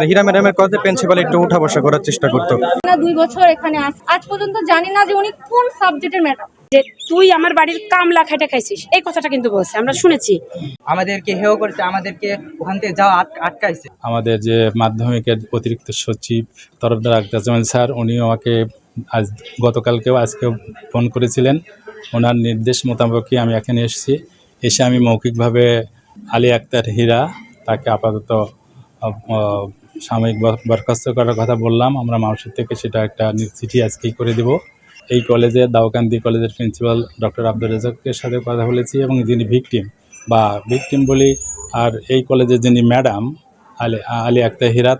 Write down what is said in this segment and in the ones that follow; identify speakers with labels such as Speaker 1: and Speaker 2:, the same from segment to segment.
Speaker 1: হীরা ম্যাডামের কথা প্রিন্সিপাল একটু উঠা বসা করার চেষ্টা করতো।
Speaker 2: 2 বছর এখানে আজ পর্যন্ত জানি না যে উনি কোন সাবজেক্টের ম্যাডাম।
Speaker 3: যে তুই আমার বাড়ির কামলা খাইটা খাইছিস, এই কথাটা কিন্তু বলছে, আমরা শুনেছি।
Speaker 4: আমাদেরকে হেয় করছে, আমাদেরকে ওখান থেকে যাওয়া আটকাইছে।
Speaker 5: আমাদের যে মাধ্যমিকের অতিরিক্ত সচিব তরফদার আখতারুজ্জামান স্যার, উনি আমাকে আজ গতকালকেও আজকেও ফোন করেছিলেন। ওনার নির্দেশ মোতাবেকই আমি এখানে এসে আমি মৌখিকভাবে আলী আক্তার হীরা তাকে আপাতত সাময়িক বরখাস্ত করার কথা বললাম। আমরা মাউসির থেকে সেটা একটা চিঠি আজকেই করে দেব। এই কলেজের দাউকান্দি কলেজের প্রিন্সিপাল ডক্টর আব্দুর রাজ্জাকের সাথে কথা বলেছি, এবং যিনি ভিকটিম বলি, আর এই কলেজের যিনি ম্যাডাম আলী আক্তার হীরা,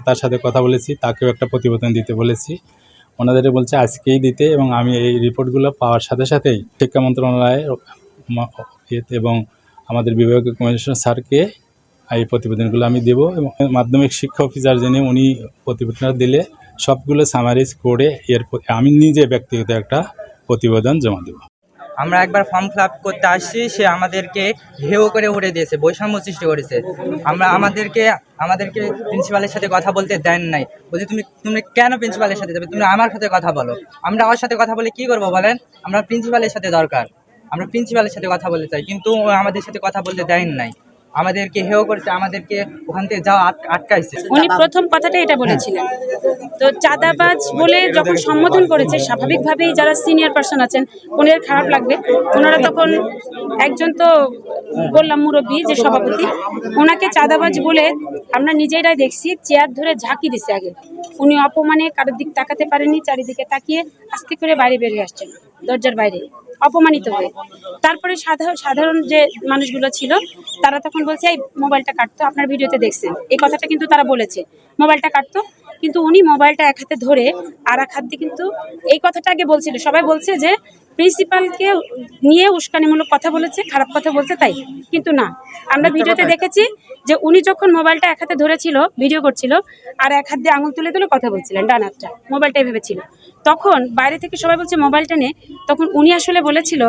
Speaker 5: তার সাথে কথা বলেছি, তাকেও একটা প্রতিবেদন দিতে বলেছি। ওনাদের বলছে আজকেই দিতে, এবং আমি এই রিপোর্টগুলো পাওয়ার সাথে সাথেই শিক্ষা মন্ত্রণালয়ের এবং আমাদের বিভাগীয় কমিশনার স্যারকে এই প্রতিবেদনগুলো আমি দেব, এবং মাধ্যমিক শিক্ষা অফিসার যিনি, উনি প্রতিবেদন দিলে সবগুলো সামারাইজ করে আমি নিজে ব্যক্তিগত একটা প্রতিবেদন জমা দেব।
Speaker 4: আমরা একবার ফর্ম ফিল আপ করতে আসছি, সে আমাদেরকে হেয় করে উড়ে দিয়েছে, বৈষম্য সৃষ্টি করেছে। আমাদেরকে প্রিন্সিপালের সাথে কথা বলতে দেন নাই। বলছি তুমি কেন প্রিন্সিপালের সাথে যাবে, তুমি আমার সাথে কথা বলো। আমরা ওর সাথে কথা বলে কি করবো বলেন? আমরা প্রিন্সিপালের সাথে দরকার, আমরা প্রিন্সিপালের সাথে কথা বলতে চাই, কিন্তু আমাদের সাথে কথা বলতে দেন নাই। আমাদেরকে হেয় করছে, আমাদেরকে ওখান থেকে যাওয়া আটকাইছে।
Speaker 3: উনি প্রথম কথাটা এটা বলেছিলেন। তো চাঁদাবাজ বলে যখন সম্বোধন করেছে, স্বাভাবিকভাবেই যারা সিনিয়র পার্সন আছেন ওনাদের খারাপ লাগবে। ওনারা তখন একজন তো বললাম মুরব্বী যে সভাপতি, ওনাকে চাঁদাবাজ বলে আমরা নিজেরাই দেখছি, চেয়ার ধরে ঝাঁকি দিছে আগে। উনি অপমানে কারোর দিক তাকাতে পারেননি, চারিদিকে তাকিয়ে আস্তে করে বাইরে বেরিয়ে আসছেন, দরজার বাইরে অপমানিত হয়ে। তারপরে সাধারণ যে মানুষগুলো ছিল তারা তখন বলছে এই মোবাইলটা কাটতো, আপনার ভিডিওতে দেখছেন এই কথাটা কিন্তু তারা বলেছে, মোবাইলটা কাটতো। কিন্তু উনি মোবাইলটা এক হাতে ধরে আর এক হাত দিয়ে কিন্তু এই কথাটা আগে বলছিল, সবাই বলছে যে প্রিন্সিপালকে নিয়ে উস্কানিমূলক কথা বলেছে, খারাপ কথা বলছে, তাই কিন্তু না। আমরা ভিডিওতে দেখেছি যে উনি যখন মোবাইলটা এক হাতে ধরেছিল, ভিডিও করছিল, আর এক হাত দিয়ে আঙুল তুলে তুলে কথা বলছিলেন, ডান হাতটা মোবাইলটাই ভেবেছিল। তখন বাইরে থেকে সবাই বলছে মোবাইলটা নে, তখন উনি আসলে বলেছিল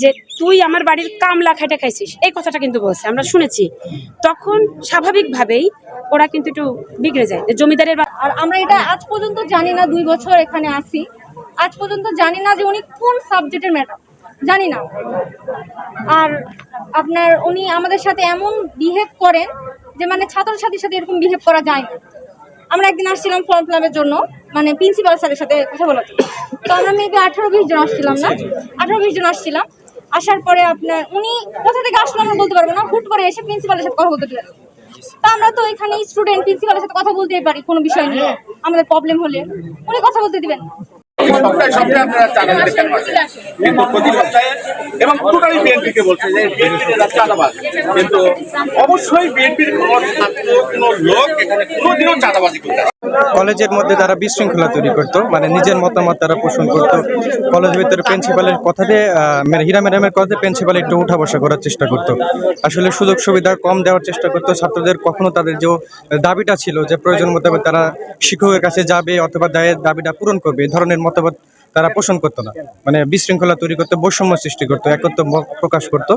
Speaker 3: যে তুই আমার বাড়ির কামলা খাইটা খাইছিস, এই কথাটা কিন্তু বলছে, আমরা শুনেছি। তখন স্বাভাবিকভাবেই ওরা কিন্তু একটু বিগড়ে যায়, জমিদারের।
Speaker 2: আর আমরা এটা আজ পর্যন্ত জানি না, 2 বছর এখানে আছি, আজ পর্যন্ত জানি না যে উনি কোন সাবজেক্টের ম্যাডাম, জানি না। আর উনি আমাদের সাথে এমন বিহেভ করেন যে মানে ছাত্রছাত্রীর সাথে এরকম বিহেভ করা যায় না। আমরা একদিন আসছিলাম ফর্ম ফিল আপের জন্য, মানে প্রিন্সিপাল স্যারের সাথে কথা বলার জন্য। তো আমরা মেবি 18-20 জন আসছিলাম, না 18-20 জন আসছিলাম। আসার পরে উনি কোথা থেকে আসলো আমরা বলতে পারবো না, হুট করে এসে প্রিন্সিপালের সাথে কথা বলতে দিলেন। তা আমরা তো এখানে স্টুডেন্ট, প্রিন্সিপালের সাথে কথা বলতেই পারি কোনো বিষয় নিয়ে, আমাদের প্রবলেম হলে উনি কথা বলতে দিবেন।
Speaker 6: কিন্তু প্রতি সপ্তাহে এবং টোটালি বিএনপিকে বলছে যে বিএনপিরা চাঁদাবাজ, কিন্তু অবশ্যই বিএনপির কোনো লোক এখানে কোনোদিনও চাঁদাবাজি করতে।
Speaker 1: কলেজের মধ্যে তারা বিশৃঙ্খলা তৈরি করতো, মানে নিজের মতামত তারা পোষণ করতো। কলেজের ভিতরে প্রিন্সিপালের কথাতে হীরা ম্যাডামের কথাতে প্রিন্সিপাল একটু উঠা বসা করার চেষ্টা করতো। আসলে সুযোগ সুবিধা কম দেওয়ার চেষ্টা করতো ছাত্রদের। কখনো তাদের যে দাবিটা ছিল যে প্রয়োজন মোতাবেক তারা শিক্ষকের কাছে যাবে অথবা দাবিটা পূরণ করবে, এই ধরনের মতামত তারা পোষণ করতো না। মানে বিশৃঙ্খলা তৈরি করতো, বৈষম্য সৃষ্টি করতো, একত্র প্রকাশ করতো।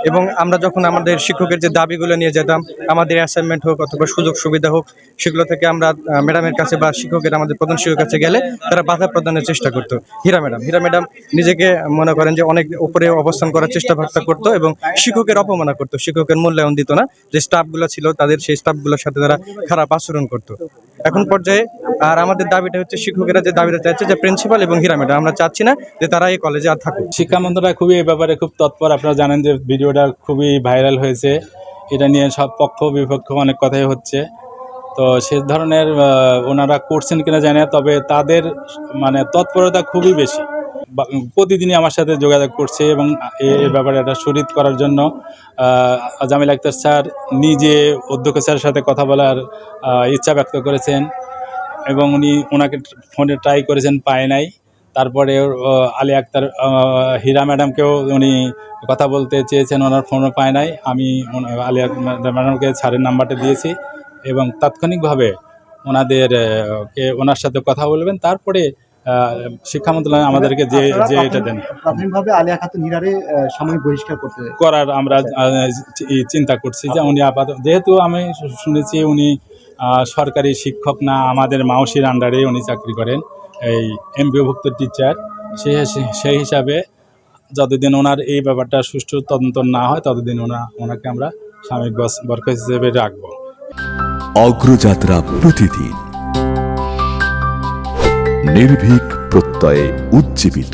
Speaker 1: এবং আমরা যখন আমাদের শিক্ষকের যে দাবিগুলো নিয়ে যেতাম, আমাদের অ্যাসাইনমেন্ট হোক অথবা সুযোগ সুবিধা হোক, সেগুলো থেকে আমরা ম্যাডামের কাছে বা শিক্ষকের, আমাদের প্রধান শিক্ষকের কাছে গেলে তারা বাধা প্রদানের চেষ্টা করতো। হীরা ম্যাডাম নিজেকে মনে করেন যে অনেক উপরে অবস্থান করার চেষ্টা করতো এবং শিক্ষকের অপমানা করতো, শিক্ষকের মূল্যায়ন দিত না। যে স্টাফগুলো ছিল তাদের, সেই স্টাফগুলোর সাথে তারা খারাপ আচরণ করতো। এখন পর্যায়ে আর আমাদের দাবিটা হচ্ছে, শিক্ষকেরা যে দাবিটা চাইছে যে প্রিন্সিপাল এবং হীরা ম্যাডাম, আমরা চাচ্ছি না যে তারা এই কলেজে আর থাকুক।
Speaker 5: শিক্ষা মন্ত্রণালয় খুবই এই ব্যাপারে খুব তৎপর। আপনারা জানেন যে ভিডিওটা খুবই ভাইরাল হয়েছে, এটা নিয়ে সব পক্ষ বিপক্ষ অনেক কথাই হচ্ছে। তো সে ধরনের ওনারা করছেন কিনা জানি না, তবে তাদের মানে তৎপরতা খুবই বেশি। প্রতিদিনই আমার সাথে যোগাযোগ করছে এবং এই ব্যাপারে একটা শরিক করার জন্য জামিল আক্তার স্যার নিজে অধ্যক্ষ স্যারের সাথে কথা বলার ইচ্ছা ব্যক্ত করেছেন, এবং ওনাকে ফোনে ট্রাই করেছেন, পায় নাই। তারপরে আলী আক্তার হীরা ম্যাডামকেও উনি কথা বলতে চেয়েছেন, ওনার ফোনও পায় নাই। আমি আলী ম্যাডামকে স্যারের নাম্বারটা দিয়েছি এবং তাৎক্ষণিকভাবে ওনার সাথে কথা বলবেন। তারপরে শিক্ষা মন্ত্রণালয় আমাদেরকে যে এটা দেন,
Speaker 7: প্রাথমিকভাবে আলিয়া খাতুন হীরারে সাময়িক বহিষ্কার করার
Speaker 5: আমরা চিন্তা করছি যে উনি আপাতত, যেহেতু আমি শুনেছি উনি সরকারি শিক্ষক না, আমাদের মাউসির আন্ডারে উনি চাকরি করেন, এই এমপিওভুক্ত টিচার। সেই হিসাবে যতদিন ওনার এই ব্যাপারটা সুষ্ঠু তদন্ত না হয় ততদিন ওনাকে আমরা সাময়িক বরখাস্ত হিসেবে রাখবো।
Speaker 8: অগ্রযাত্রা প্রতিদিন নির্ভীক প্রত্যয়ে উজ্জীবিত।